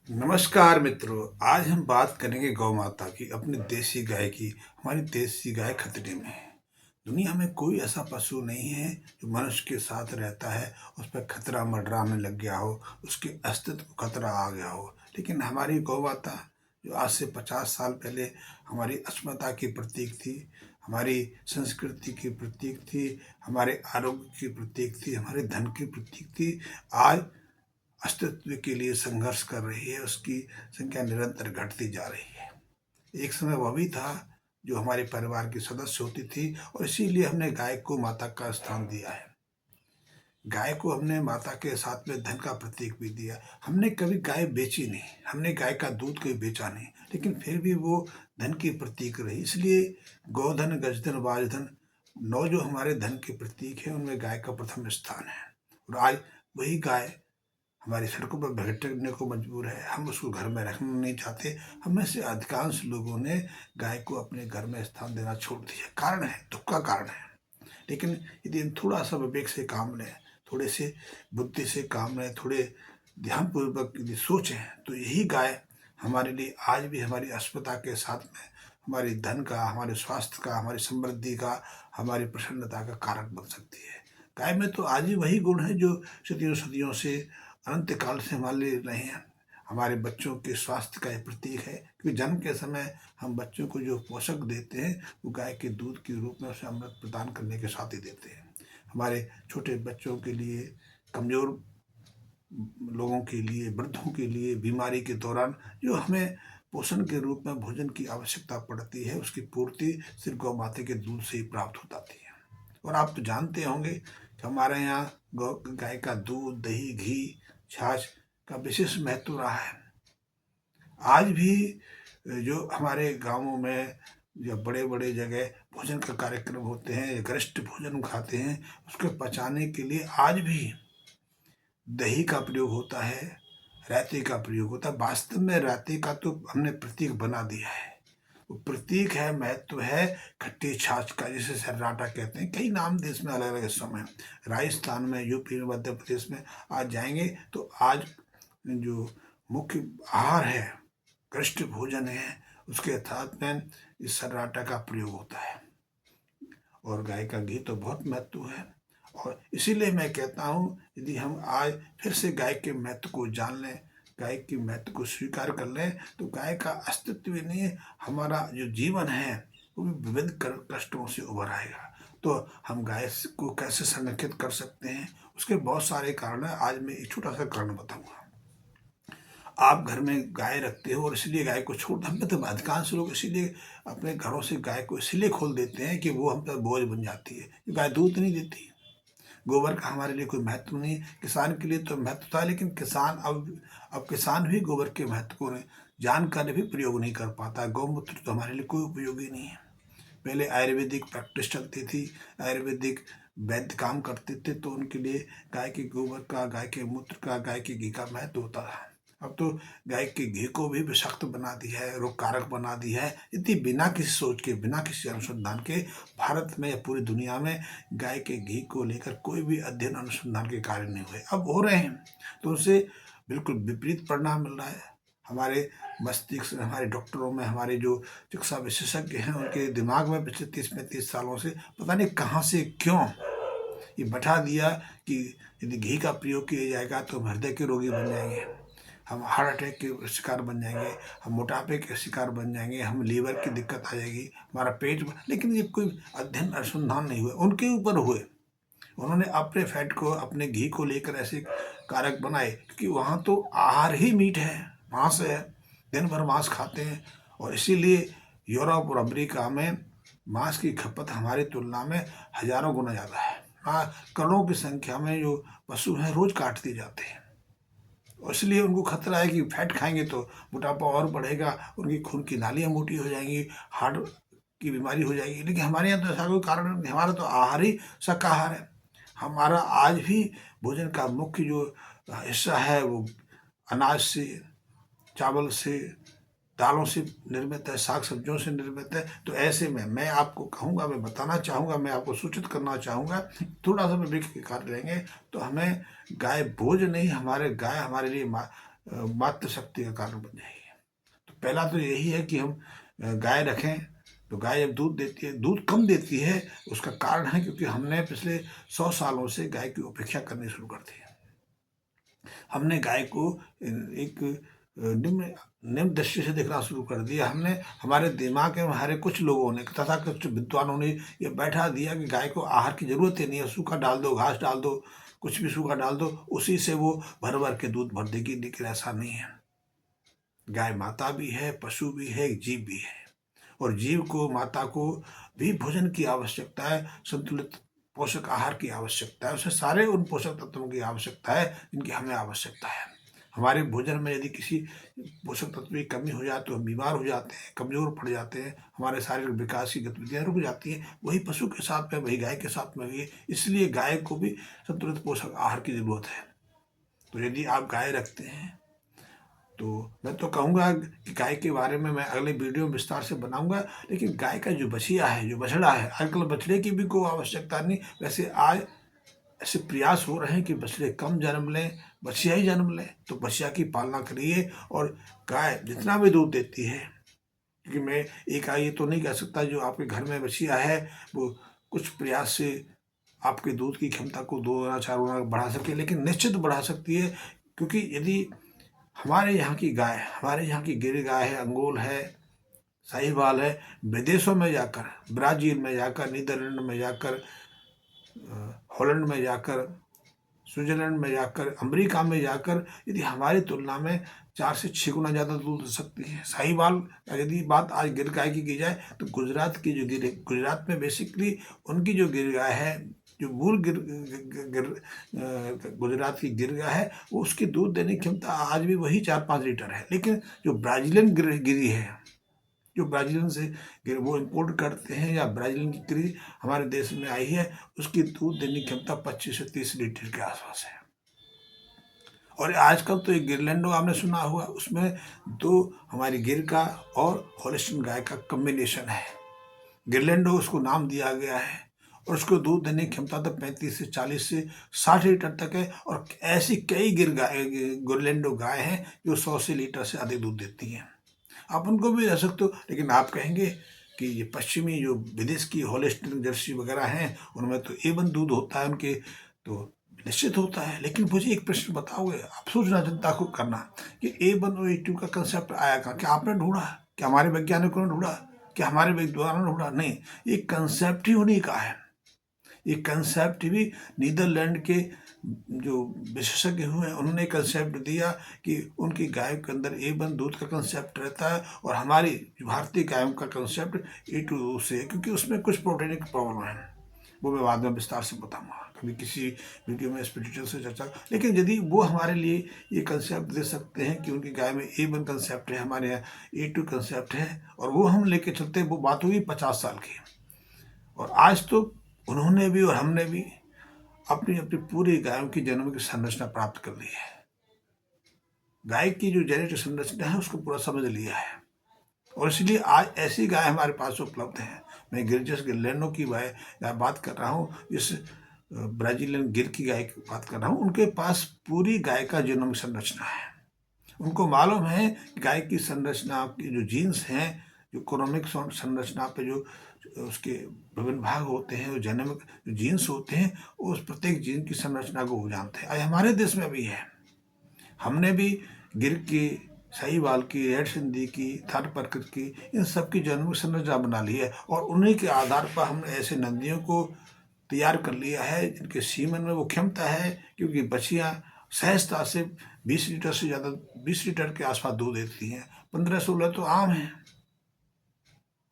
नमस्कार मित्रों। आज हम बात करेंगे गौ माता की, अपनी देसी गाय की। हमारी देसी गाय खतरे में है। दुनिया में कोई ऐसा पशु नहीं है जो मनुष्य के साथ रहता है उस पर खतरा मंडराने लग गया हो, उसके अस्तित्व को खतरा आ गया हो। लेकिन हमारी गौ माता जो आज से 50 साल पहले हमारी अस्मिता की प्रतीक थी, हमारी संस्कृति की प्रतीक थी, हमारे आरोग्य की प्रतीक थी, हमारे धन की प्रतीक थी, आज अस्तित्व के लिए संघर्ष कर रही है। उसकी संख्या निरंतर घटती जा रही है। एक समय वह भी था जो हमारे परिवार की सदस्य होती थी, और इसीलिए हमने गाय को माता का स्थान दिया है। गाय को हमने माता के साथ में धन का प्रतीक भी दिया। हमने कभी गाय बेची नहीं, हमने गाय का दूध कभी बेचा नहीं, लेकिन फिर भी वो धन की प्रतीक रही। इसलिए गोधन गजधन वाजधन, नौ जो हमारे धन के प्रतीक है उनमें गाय का प्रथम स्थान है। और आज वही गाय हमारी सड़कों पर भटकने को मजबूर है। हम उसको घर में रखना नहीं चाहते। हम में से अधिकांश लोगों ने गाय को अपने घर में स्थान देना छोड़ दिया। कारण है, दुख का कारण है। लेकिन यदि हम थोड़ा सा विवेक से काम लें, थोड़े से बुद्धि से काम लें, थोड़े ध्यानपूर्वक यदि सोचें, तो यही गाय हमारे लिए आज भी हमारी अस्मिता के साथ में हमारी धन का, हमारे स्वास्थ्य का, हमारी समृद्धि का, हमारी प्रसन्नता का कारक बन सकती है। गाय में तो आज भी वही गुण है जो सदियों सदियों से, अनंत काल से हमारे लिए रहे हैं। हमारे बच्चों के स्वास्थ्य का एक प्रतीक है, क्योंकि जन्म के समय हम बच्चों को जो पोषक देते हैं वो गाय के दूध के रूप में उसे अमृत प्रदान करने के साथ ही देते हैं। हमारे छोटे बच्चों के लिए, कमज़ोर लोगों के लिए, वृद्धों के लिए, बीमारी के दौरान जो हमें पोषण के रूप में भोजन की आवश्यकता पड़ती है, उसकी पूर्ति सिर्फ गौ माता के दूध से ही प्राप्त हो पाती है। और आप तो जानते होंगे कि हमारे यहाँ गौ गाय का दूध, दही, घी, छाछ का विशेष महत्व रहा है। आज भी जो हमारे गांवों में या बड़े बड़े जगह भोजन का कार्यक्रम होते हैं, गरिष्ठ भोजन खाते हैं, उसको पचाने के लिए आज भी दही का प्रयोग होता है, रायते का प्रयोग होता है। वास्तव में रायते का तो हमने प्रतीक बना दिया है। वो प्रतीक है, महत्व है खट्टी छाछ का, जिसे सर्राटा कहते हैं। कई नाम देश में अलग अलग इस समय, राजस्थान में, यूपी में, मध्य प्रदेश में आज जाएंगे तो आज जो मुख्य आहार है, कृष्ण भोजन है, उसके साथ में इस सर्राटा का प्रयोग होता है। और गाय का घी तो बहुत महत्व है। और इसीलिए मैं कहता हूँ, यदि हम आज फिर से गाय के महत्व को जान लें, गाय के महत्व को स्वीकार कर लें, तो गाय का अस्तित्व ही नहीं है, हमारा जो जीवन है वो भी विविध कष्टों से उभर आएगा। तो हम गाय को कैसे संरक्षित कर सकते हैं, उसके बहुत सारे कारण हैं। आज मैं एक छोटा सा कारण बताऊंगा। आप घर में गाय रखते हो और इसलिए गाय को छोड़, हम पे तो अधिकांश लोग इसीलिए अपने घरों से गाय को इसलिए खोल देते हैं कि वो हम पर बोझ बन जाती है। गाय दूध नहीं देती। गोबर का हमारे लिए कोई महत्व नहीं। किसान के लिए तो महत्व था, लेकिन किसान अब किसान भी गोबर के महत्व को जानकर भी प्रयोग नहीं कर पाता। गौमूत्र तो हमारे लिए कोई उपयोगी नहीं है। पहले आयुर्वेदिक प्रैक्टिस चलती थी, आयुर्वेदिक वैद्य काम करते थे, तो उनके लिए गाय के गोबर का, गाय के मूत्र का, गाय के घी का महत्व होता था। अब तो गाय के घी को भी विषाक्त बना दिया है, रोग कारक बना दिया है। इतनी बिना किसी सोच के, बिना किसी अनुसंधान के, भारत में या पूरी दुनिया में गाय के घी को लेकर कोई भी अध्ययन, अनुसंधान के कार्य नहीं हुए। अब हो रहे हैं तो उनसे बिल्कुल विपरीत परिणाम मिल रहा है। हमारे मस्तिष्क, हमारे डॉक्टरों में, हमारे जो चिकित्सा विशेषज्ञ हैं, उनके दिमाग में पिछले 30-35 सालों से पता नहीं कहाँ से क्यों ये बैठा दिया कि यदि घी का प्रयोग किया जाएगा तो हम हृदय के रोगी बन जाएंगे, हम हार्ट अटैक के शिकार बन जाएंगे, हम मोटापे के शिकार बन जाएंगे, हम लीवर की दिक्कत आ जाएगी, हमारा पेट। लेकिन ये कोई अध्ययन, अनुसंधान नहीं हुए, उनके ऊपर हुए। उन्होंने अपने फैट को, अपने घी को लेकर ऐसे कारक बनाए, क्योंकि वहाँ तो आहार ही मीट है, मांस है, दिन भर मांस खाते हैं। और इसीलिए यूरोप और अमेरिका में मांस की खपत हमारी तुलना में हजारों गुना ज़्यादा है। हाँ, करोड़ों की संख्या में जो पशु हैं रोज काट दिए जाते हैं। और इसलिए उनको खतरा है कि फैट खाएंगे तो मोटापा और बढ़ेगा, उनकी खून की नालियाँ मोटी हो जाएंगी, हार्ट की बीमारी हो जाएगी। लेकिन हमारे यहाँ तो ऐसा कोई कारण नहीं, हमारा तो आहार ही शाकाहार है। हमारा आज भी भोजन का मुख्य जो हिस्सा है वो अनाज से, चावल से, दालों से निर्मित है, साग सब्जियों से निर्मित है। तो ऐसे में मैं आपको कहूँगा, मैं बताना चाहूँगा, मैं आपको सूचित करना चाहूँगा, थोड़ा सा विवेक के कार्य रहेंगे तो हमें गाय बोझ नहीं, हमारे गाय हमारे लिए मातृशक्ति का कारण बन जाएगी। तो पहला तो यही है कि हम गाय रखें। तो गाय जब दूध देती है, दूध कम देती है, उसका कारण है क्योंकि हमने पिछले 100 सालों से गाय की उपेक्षा करनी शुरू कर दी है। हमने गाय को एक निम्न निम्न दृष्टि से देखना शुरू कर दिया। हमने हमारे दिमाग में हमारे कुछ लोगों ने तथा कुछ विद्वानों ने ये बैठा दिया कि गाय को आहार की जरूरत ही नहीं है, सूखा डाल दो, घास डाल दो, कुछ भी सूखा डाल दो, उसी से वो भर भर के दूध भर देगी। लेकिन ऐसा नहीं है। गाय माता भी है, पशु भी है, जीव भी है। और जीव को, माता को भी भोजन की आवश्यकता है, संतुलित पोषक आहार की आवश्यकता है, उसे सारे उन पोषक तत्वों की आवश्यकता है जिनकी हमें आवश्यकता है। हमारे भोजन में यदि किसी पोषक तत्व की कमी हो जाए तो हम बीमार हो जाते हैं, कमजोर पड़ जाते हैं, हमारे शारीरिक विकास की गतिविधियां रुक जाती हैं। वही पशु के साथ में, वही गाय के साथ में भी है। इसलिए गाय को भी संतुलित पोषक आहार की जरूरत है। तो यदि आप गाय रखते हैं तो मैं तो कहूँगा कि गाय के बारे में मैं अगले वीडियो में विस्तार से बनाऊंगा। लेकिन गाय का जो बछिया है, जो बछड़ा है, आजकल बछड़े की भी कोई आवश्यकता नहीं। वैसे आज ऐसे प्रयास हो रहे हैं कि बछड़े कम जन्म लें, बछिया ही जन्म लें। तो बछिया की पालना करिए। और गाय जितना भी दूध देती है, क्योंकि मैं एक ये तो नहीं कह सकता जो आपके घर में बछिया है वो कुछ प्रयास से आपके दूध की क्षमता को 2 गुना 4 गुना बढ़ा सके, लेकिन निश्चित बढ़ा सकती है। क्योंकि यदि हमारे यहाँ की गाय, हमारे यहाँ की गिर गाय है, अंगोल है, साहिवाल है, विदेशों में जाकर, ब्राज़ील में जाकर, नीदरलैंड में जाकर, हॉलैंड में जाकर, स्विट्जरलैंड में जाकर, अमेरिका में जाकर यदि हमारी तुलना में 4 से 6 गुना ज़्यादा दूध दे सकती है। साहिवाल यदि बात आज गिर गाय की जाए तो गुजरात की जो गुजरात में बेसिकली उनकी जो गिर गाय है, जो मूल गुजरात की गिर गाय है, वो उसकी दूध देने की क्षमता आज भी वही 4-5 लीटर है। लेकिन जो ब्राज़ीलियन गिरी है, जो ब्राज़ीलियन से गिर वो इम्पोर्ट करते हैं, या ब्राज़ीलियन की गिरी हमारे देश में आई है, उसकी दूध देने की क्षमता 25 से 30 लीटर के आसपास है। और आजकल तो एक गिरलैंडो आपने सुना होगा, उसमें 2 हमारी गिर का और हॉलिस्टीन गाय का कॉम्बिनेशन है। गिरलैंडो उसको नाम दिया गया है। और उसको दूध देने की क्षमता तो 35 से 40 से 60 लीटर तक है। और ऐसी कई गिरलैंडो गाय हैं जो 100 से लीटर से अधिक दूध देती हैं। आप उनको भी रह सकते हो। लेकिन आप कहेंगे कि ये पश्चिमी जो विदेश की हॉलिस्टीन जर्सी वगैरह हैं, उनमें तो A1 दूध होता है उनके, तो निश्चित होता है। लेकिन मुझे एक प्रश्न बताओगे, आप सोचना, जनता को करना, कि A1 और A2 का कंसेप्ट आया कहाँ? क्या आपने ढूंढा? क्या हमारे वैज्ञानिकों ने ढूंढा? क्या हमारे विद्वानों ने ढूंढा? नहीं, ये कंसेप्ट ही उन्हीं का है। ये कंसेप्ट भी नीदरलैंड के जो विशेषज्ञ हुए हैं उन्होंने कंसेप्ट दिया कि उनकी गायों के अंदर A1 दूध का कंसेप्ट रहता है, और हमारी भारतीय गायों का कंसेप्ट A2 से है, क्योंकि उसमें कुछ प्रोटीन की प्रॉब्लम है। वो मैं बाद में विस्तार से बताऊंगा कभी किसी वीडियो में, इस पर डिटेल से चर्चा। लेकिन यदि वो हमारे लिए ये कंसेप्ट दे सकते हैं कि उनकी गाय में A1 कंसेप्ट है, हमारे यहाँ A2 कंसेप्ट है, और वो हम लेके चलते हैं, वो बात होगी 50 साल की। और आज तो उन्होंने भी और हमने भी अपनी अपनी पूरी गायों की जन्म की संरचना प्राप्त कर ली है। गाय की जो जेनेटिक संरचना है उसको पूरा समझ लिया है, और इसलिए आज ऐसी गाय हमारे पास उपलब्ध है। मैं गिरजस गिरलैंडो की बात कर रहा हूँ, इस ब्राजीलियन गिर की गाय की बात कर रहा हूँ। उनके पास पूरी गाय का जीनोम संरचना है। उनको मालूम है कि गाय की संरचना की जो जीन्स हैं, जो क्रोमिक संरचना पे जो उसके विभिन्न भाग होते हैं, जो जेनेटिक जो जीन्स होते हैं, उस प्रत्येक जीन की संरचना को वो जानते हैं। आज हमारे देश में भी है। हमने भी गिर की, साहिवाल की, रेड सिंधी की, थारपारकर की, इन सब की जन्म संरचना बना ली है। और उन्हीं के आधार पर हमने ऐसे नदियों को तैयार कर लिया है जिनके सीमन में वो क्षमता है, क्योंकि बछियाँ सहजता से 20 लीटर से ज़्यादा, 20 लीटर के आसपास दूध देती हैं। 15-16 तो आम है।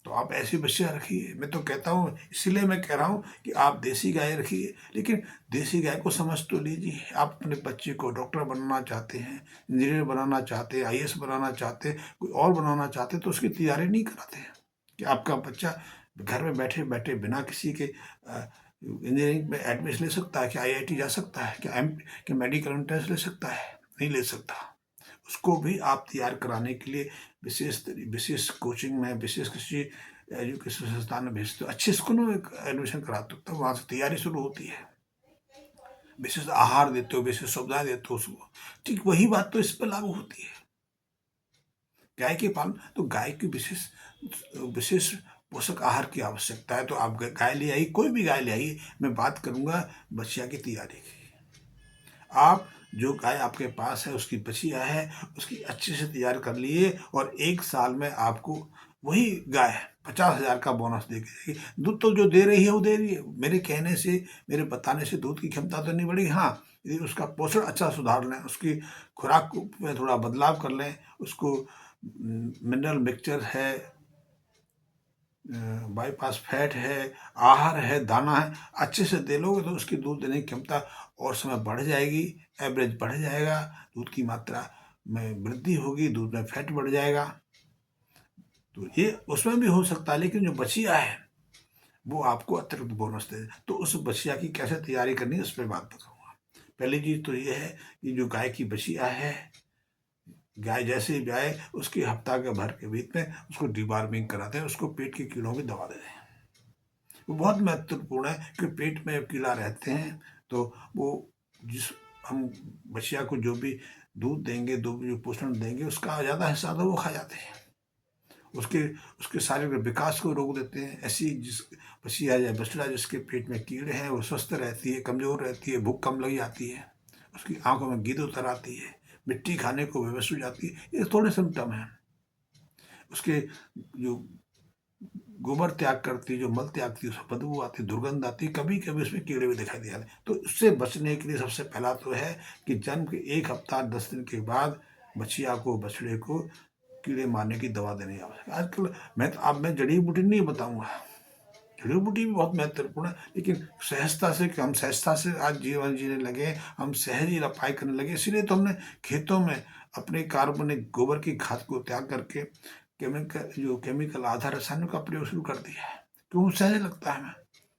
तो आप ऐसी बछिया रखिए। मैं तो कहता हूँ, इसलिए मैं कह रहा हूँ कि आप देसी गाय रखिए। लेकिन देसी गाय को समझ तो लीजिए। आप अपने बच्चे को डॉक्टर बनाना चाहते हैं, इंजीनियर बनाना चाहते हैं, IAS बनाना चाहते हैं, कोई और बनाना चाहते हैं, तो उसकी तैयारी नहीं कराते हैं कि आपका बच्चा घर में बैठे बैठे बिना किसी के इंजीनियरिंग में एडमिशन ले सकता है, क्या IIT जा सकता है, क्या मेडिकल एंट्रेंस ले सकता है? नहीं ले सकता। उसको भी आप तैयार कराने के लिए विशेष कोचिंग में, विशेष किसी एजुकेशन संस्थान में भेजते हो, अच्छे स्कूलों में एडमिशन कराते हो, तब वहाँ से तैयारी शुरू होती है। विशेष आहार देते हो, विशेष सुविधाएं देते हो उसको, ठीक वही बात तो इस पर लागू होती है। गाय के पालन तो गाय की विशेष विशेष पोषक आहार की आवश्यकता है। तो आप गाय ले आइए, कोई भी गाय ले आइए। मैं बात करूंगा बछिया की तैयारी की। आप जो गाय आपके पास है उसकी बछिया है, उसकी अच्छे से तैयार कर लिए और 1 साल में आपको वही गाय 50,000 का बोनस दे के दूध तो जो दे रही है वो दे रही है। मेरे कहने से, मेरे बताने से दूध की क्षमता तो नहीं बढ़ेगी। हाँ, यदि उसका पोषण अच्छा सुधार लें, उसकी खुराक में थोड़ा बदलाव कर लें, उसको मिनरल मिक्सचर है, बाईपास फैट है, आहार है, दाना है, अच्छे से दे लोगे तो उसकी दूध देने की क्षमता और समय बढ़ जाएगी, एवरेज बढ़ जाएगा, दूध की मात्रा में वृद्धि होगी, दूध में फैट बढ़ जाएगा। तो ये उसमें भी हो सकता है, लेकिन जो बछिया है वो आपको अतिरिक्त बोनस दे। तो उस बछिया की कैसे तैयारी करनी है उस पर बात बताऊंगा। पहली चीज तो ये है कि जो गाय की बछिया है, गाय जैसे ही ब्याए उसके हफ्ता के भर के बीच में उसको डिवार्मिंग कराते हैं, उसको पेट के कीड़ों की दवा देते हैं। वो बहुत महत्वपूर्ण है कि पेट में कीड़ा रहते हैं तो वो जिस हम बछिया को जो भी दूध देंगे, जो पोषण देंगे, उसका ज़्यादा हिस्सा तो वो खा जाते हैं। उसके उसके शारीरिक विकास को रोक देते हैं। ऐसी जिस बछिया या बछड़ा जिसके पेट में कीड़े हैं वो स्वस्थ रहती है, कमज़ोर रहती है, भूख कम लग जाती है, उसकी आंखों में गिद्ध उतर आती है, मिट्टी खाने को विवश हो जाती है। ये थोड़े सिम्टम हैं। उसके जो गोबर त्याग करती है, जो मल त्यागती है, उसमें बदबू आती, दुर्गंध आती, कभी कभी उसमें कीड़े भी दिखाई दे जाते। तो उससे बचने के लिए सबसे पहला तो है कि जन्म के 1 हफ्ता 10 दिन के बाद बछिया को, बछड़े को कीड़े मारने की दवा देनी आवश्यक। आजकल मैं जड़ी बूटी नहीं बताऊंगा, जड़ी बूटी भी बहुत महत्वपूर्ण है, लेकिन सहजता से कि हम सहजता से आज जीवन जीने लगे, हम सहज ही रपाई करने लगे, इसलिए तो हमने खेतों में अपने कार्बनिक गोबर की खाद को त्याग करके केमिकल आधार रसायनों का प्रयोग शुरू कर दिया है। क्यों? सहज लगता है हमें।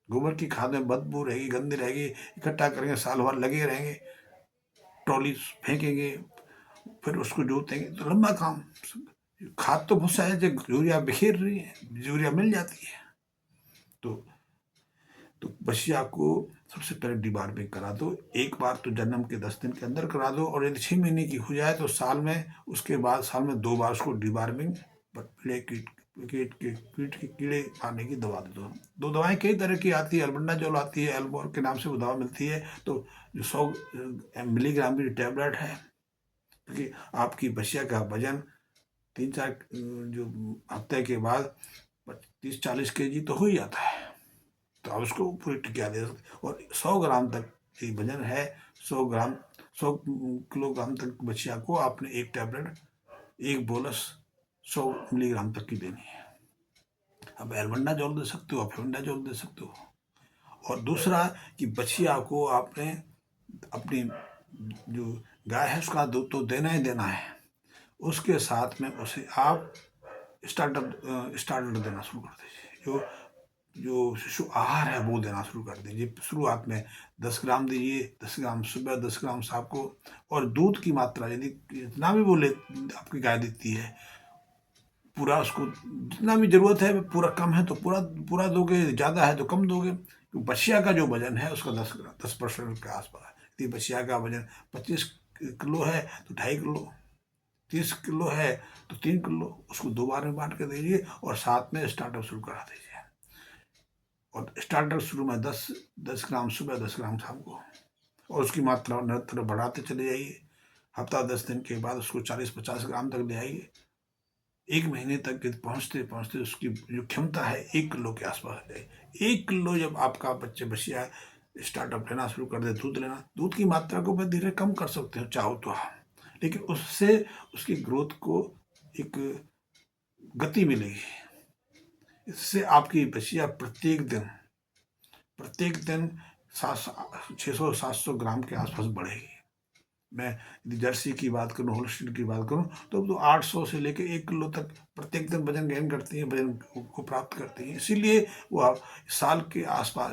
गोबर की खाद में बदबू रहेगी, गंदी रहेगी, इकट्ठा करेंगे, साल भर लगे रहेंगे, ट्रॉली फेंकेंगे, फिर उसको जोतेंगे, तो लंबा काम। खाद तो बहुत सहज है, यूरिया बिखेर रही है, यूरिया मिल जाती है। तो बछिया को सबसे पहले डिबार्मिंग करा दो। एक बार तो जन्म के 10 दिन के अंदर करा दो, और यदि 6 महीने की हो जाए तो साल में, उसके बाद साल में 2 बार उसको डिबार्मिंग, पीले कीट के कीड़े मारने की दवा दे दो। 2 दवाएं कई तरह की आती है, अल्बेंडाजोल आती है, एल्मोर के नाम से वो दवा मिलती है। तो जो 100 मिलीग्राम की टैबलेट है, क्योंकि आपकी बछिया का वजन 3-4 जो हफ्ते के बाद 30-40 kg तो हो ही जाता है। तो आप उसको पूरी टिकिया दे सकते। और 100 ग्राम तक ये वजन है, 100 ग्राम, 100 किलोग्राम तक बछिया को आपने एक टैबलेट, एक बोलस 100 मिलीग्राम तक की देनी है। अब एल्बेंडाजोल दे सकते हो, आप फेबेंडाजोल दे सकते हो। और दूसरा कि बछिया को आपने अपनी जो गाय है उसका दूध तो देना ही देना है, उसके साथ में उसे आप स्टार्टर देना शुरू कर दीजिए। जो शिशु आहार है वो देना शुरू कर दीजिए। शुरुआत में 10 ग्राम दीजिए, 10 ग्राम सुबह, 10 ग्राम शाम को। और दूध की मात्रा यदि जितना भी वो ले आपकी गाय देती है, पूरा उसको जितना भी जरूरत है, पूरा कम है तो पूरा पूरा दोगे, ज़्यादा है तो कम दोगे। तो बछिया का जो वजन है उसका 10% के आसपास है। यदि बछिया का वजन 25 किलो है तो 2.5 किलो, 30 किलो है तो 3 किलो, उसको 2 बार में बांट के दीजिए और साथ में स्टार्टर शुरू करा दीजिए। और स्टार्टर शुरू में 10 ग्राम सुबह, 10 ग्राम शाम को, और उसकी मात्रा निरंतर बढ़ाते चले जाइए। हफ्ता 10 दिन के बाद उसको 40-50 ग्राम तक ले आइए। 1 महीने तक पहुँचते पहुँचते उसकी जो क्षमता है 1 किलो के आसपास आ जाए। 1 किलो जब आपका बच्चे बछिया स्टार्टअप लेना शुरू कर दे, दूध लेना, दूध की मात्रा को मैं धीरे कम कर सकते हो चाहो तो, लेकिन उससे उसकी ग्रोथ को एक गति मिलेगी। इससे आपकी बछिया प्रत्येक दिन 600-700 ग्राम के आसपास बढ़ेगी। मैं यदि जर्सी की बात करूँ, होल्स्टीन की बात करूँ, तो 800 से लेकर 1 किलो तक प्रत्येक दिन वजन गेन करती है, वजन को प्राप्त करती है। इसीलिए वो आप साल के आसपास,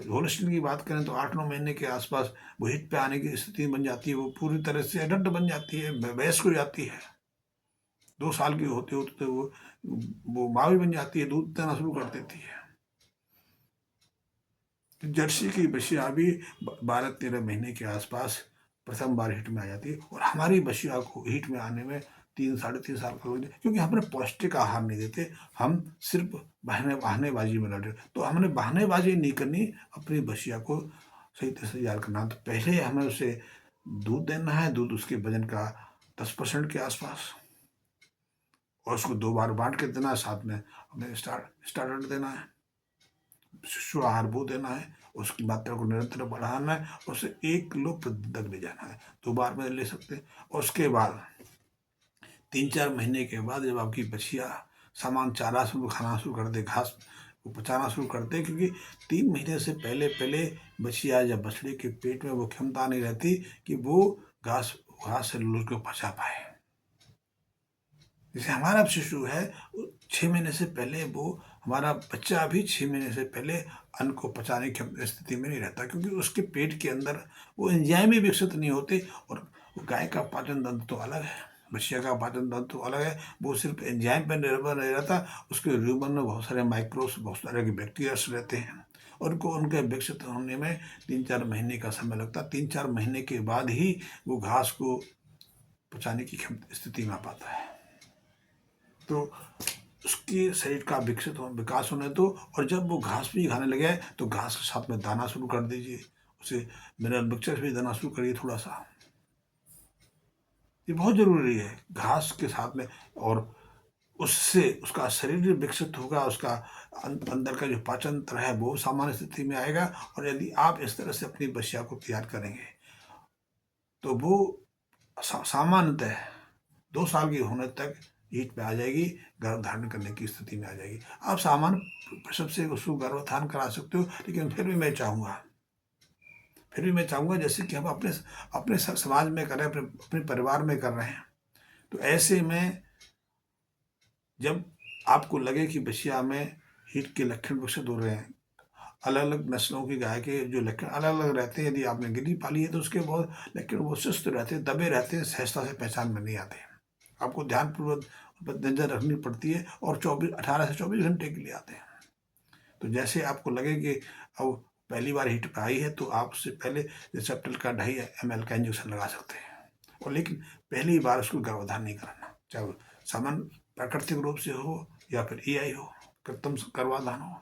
होल्स्टीन की बात करें तो 8-9 महीने के आसपास वो हिट पे आने की स्थिति बन जाती है, वो पूरी तरह से अडल्ट बन जाती है, वयस्क हो जाती है। 2 साल की होते होते वो माँ भी बन जाती है, दूध देना शुरू कर देती है। जर्सी की बछिया भी 12-13 महीने के आसपास प्रथम बार हिट में आ जाती है, और हमारी बछिया को हिट में आने में 3 साढ़े 3 साल का लग, क्योंकि हमने पौष्टिक आहार नहीं देते। हम सिर्फ बहानेबाजी में लगे, तो हमने बहानेबाजी नहीं करनी, अपनी बछिया को सही तरह से तैयार करना। तो पहले हमें उसे दूध देना है, दूध उसके वजन का 10% के आसपास, और उसको 2 बार बांट के देना है। साथ में हमें स्टार्टर देना है, शिशु आहार वो देना है, उसकी मात्रा को निरंतर बढ़ाना है, उसे 1 किलो प्रतिदिन तक ले जाना है। 2 बार में ले सकते हैं। और उसके बाद 3-4 महीने के बाद जब आपकी बछिया सामान चारा शुरू खाना शुरू कर दे, घास को पचाना शुरू कर दे, क्योंकि 3 महीने से पहले पहले बछिया या बछड़े के पेट में वो क्षमता नहीं रहती कि वो घास घास सेलुलोज को पचा पाए। जैसे हमारा शिशु है, 6 महीने से पहले वो, हमारा बच्चा भी 6 महीने से पहले अन्न को पचाने की स्थिति में नहीं रहता, क्योंकि उसके पेट के अंदर वो एंजाइम भी विकसित नहीं होते। और गाय का पाचन तंत्र तो अलग है, बछिया का पाचन तंत्र तो अलग है। वो सिर्फ एंजाइम पर निर्भर नहीं रहता, उसके ह्यूमन में बहुत सारे माइक्रोब्स, बहुत सारे के बैक्टीरियास रहते हैं, और उनको उनके विकसित होने में 3-4 महीने का समय लगता है। 3-4 महीने के बाद ही वो घास को पचाने की स्थिति में आ पाता है। तो उसके शरीर का विकास होने दो, और जब वो घास भी खाने लगे तो घास के साथ में दाना शुरू कर दीजिए, उसे मिनरल मिक्सचर भी देना शुरू करिए थोड़ा सा। ये बहुत ज़रूरी है घास के साथ में, और उससे उसका शरीर विकसित होगा, उसका अंदर का जो पाचन तंत्र है वो सामान्य स्थिति में आएगा। और यदि आप इस तरह से अपनी बछिया को तैयार करेंगे तो वो सामान्यतः 2 साल की होने तक हीट पे आ जाएगी, गर्भ धारण करने की स्थिति में आ जाएगी। आप सामान्य प्रसव से उसको गर्भधारण करा सकते हो, लेकिन फिर भी मैं चाहूँगा जैसे कि हम अपने अपने समाज में कर रहे हैं, अपने परिवार में कर रहे हैं। तो ऐसे में जब आपको लगे कि बछिया में हीट के लक्षण विकसित हो रहे हैं, अलग अलग नस्लों की गाय के जो लक्षण अलग अलग रहते हैं, यदि आपने गिरी पाली है तो उसके बहुत लक्षण वो सुस्त रहते हैं, दबे रहते हैं, सहजता से पहचान में नहीं आते हैं। आपको ध्यानपूर्वक नजर रखनी पड़ती है, और 18 से 24 घंटे के लिए आते हैं। तो जैसे आपको लगे कि अब पहली बार हिट पे आई है, तो आप उससे पहले रिसेप्टल का 2.5 ml का इंजेक्शन लगा सकते हैं। और लेकिन पहली बार उसको गर्भधारण नहीं कराना, चाहे वो सामान्य प्राकृतिक रूप से हो या फिर EI हो, कृत्रिम गर्भाधान हो।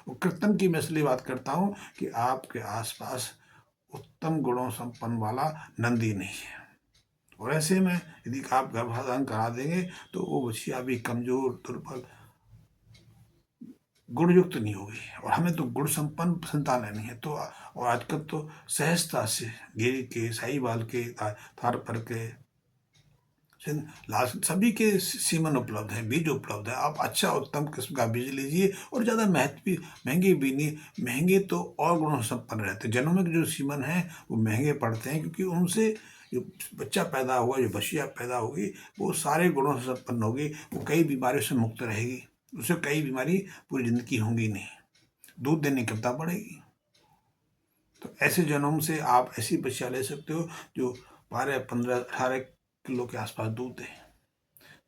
वो कृत्रिम की मैं इसलिए बात करता हूँ कि आपके आसपास उत्तम गुणों संपन्न वाला नंदी नहीं है, और ऐसे में यदि आप गर्भाधान करा देंगे तो वो बछिया भी कमजोर, दुर्बल, गुणयुक्त नहीं होगी, और हमें तो गुण संपन्न संतान लेनी है। तो और आजकल तो सहजता से गिर के, साहिवाल के, थार पर के, लाल सभी के सीमन उपलब्ध है, बीज उपलब्ध है। आप अच्छा उत्तम किस्म का बीज लीजिए, और ज़्यादा महंगे भी नहीं, महंगे तो और गुणों से संपन्न रहते हैं। जनोमिक जो सीमन है वो महंगे पड़ते हैं, क्योंकि उनसे जो बच्चा पैदा होगा, जो बछिया पैदा होगी, वो सारे गुणों से संपन्न होगी, वो कई बीमारियों से मुक्त रहेगी, उसे कई बीमारी पूरी जिंदगी होंगी नहीं, दूध देने की क्षमता बढ़ेगी। तो ऐसे जनों से आप ऐसी बछिया ले सकते हो जो 12, 15, 18 किलो के आसपास दूध दे।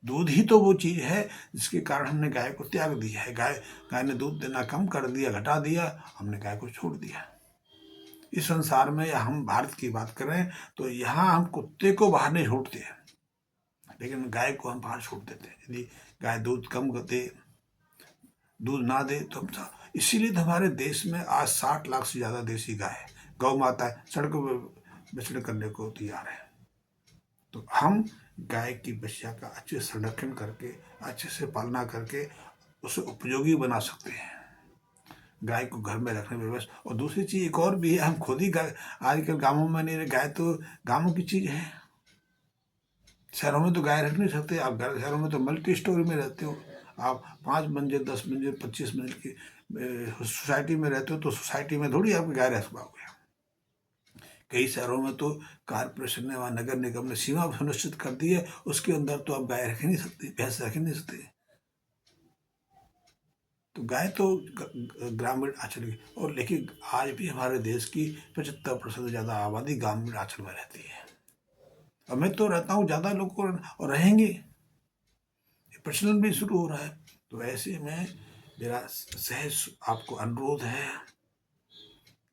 दूध ही तो वो चीज़ है जिसके कारण हमने गाय को त्याग दिया है। गाय ने दूध देना कम कर दिया, घटा दिया, हमने गाय को छोड़ दिया। इस संसार में, या हम भारत की बात करें तो यहाँ हम कुत्ते को बाहर नहीं छोड़ते हैं, लेकिन गाय को हम बाहर छोड़ देते हैं। यदि गाय दूध कम दे, दूध ना दे तो हम, इसीलिए तो हमारे देश में आज 60 लाख से ज़्यादा देसी गाय, गौ माता सड़कों पर विचरण करने को तैयार है। तो हम गाय की बछिया का अच्छे संरक्षण करके, अच्छे से पालना करके उसे उपयोगी बना सकते हैं, गाय को घर में रखने में व्यवस्था। और दूसरी चीज़ एक और भी है, हम खुद ही गाय, आजकल गाँवों में नहीं रहे, गाय तो गाँवों की चीज़ है। शहरों में तो गाय रख नहीं सकते आप, शहरों में तो मल्टी स्टोरी में रहते हो, आप 5 मंजिल, 10 मंजिल, 25 मंजिल की सोसाइटी में रहते हो, तो सोसाइटी में थोड़ी आप गाय रख पाओगे। कई शहरों में तो कारपोरेशन ने, वहाँ नगर निगम ने सीमा सुनिश्चित कर दी है, उसके अंदर तो आप गाय रख ही नहीं सकते, भैंस रख ही नहीं सकते। तो गाय तो ग्रामीण अंचल की, और लेकिन आज भी हमारे देश की 75% से ज़्यादा आबादी ग्रामीण अंचल में रहती है। और मैं तो रहता हूँ, ज़्यादा लोग को और रहेंगे, प्रचलन भी शुरू हो रहा है। तो ऐसे में मेरा सहज आपको अनुरोध है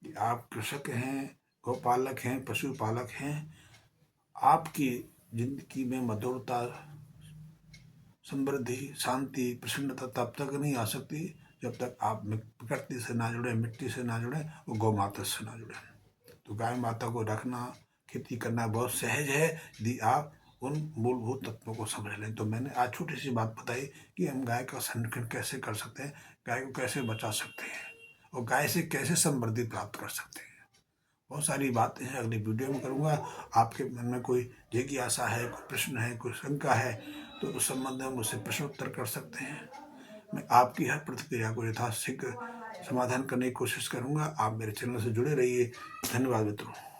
कि आप कृषक हैं, गौपालक हैं, पशुपालक हैं, आपकी जिंदगी में मधुरता, समृद्धि, शांति, प्रसन्नता तब तक नहीं आ सकती जब तक आप प्रकृति से ना जुड़े, मिट्टी से ना जुड़े, वो गौ माता से ना जुड़े। तो गाय माता को रखना, खेती करना बहुत सहज है यदि आप उन मूलभूत तत्वों को समझ लें। तो मैंने आज छोटी सी बात बताई कि हम गाय का संरक्षण कैसे कर सकते हैं, गाय को कैसे बचा सकते हैं और गाय से कैसे समृद्धि प्राप्त कर सकते हैं। बहुत सारी बातें हैं, अगली वीडियो में करूँगा। आपके मन में कोई जिज्ञासा है, कोई प्रश्न है, कोई शंका है, तो उस संबंध में मुझसे प्रश्न उत्तर कर सकते हैं। मैं आपकी हर प्रतिक्रिया को यथाशीघ्र समाधान करने की कोशिश करूँगा। आप मेरे चैनल से जुड़े रहिए। धन्यवाद मित्रों।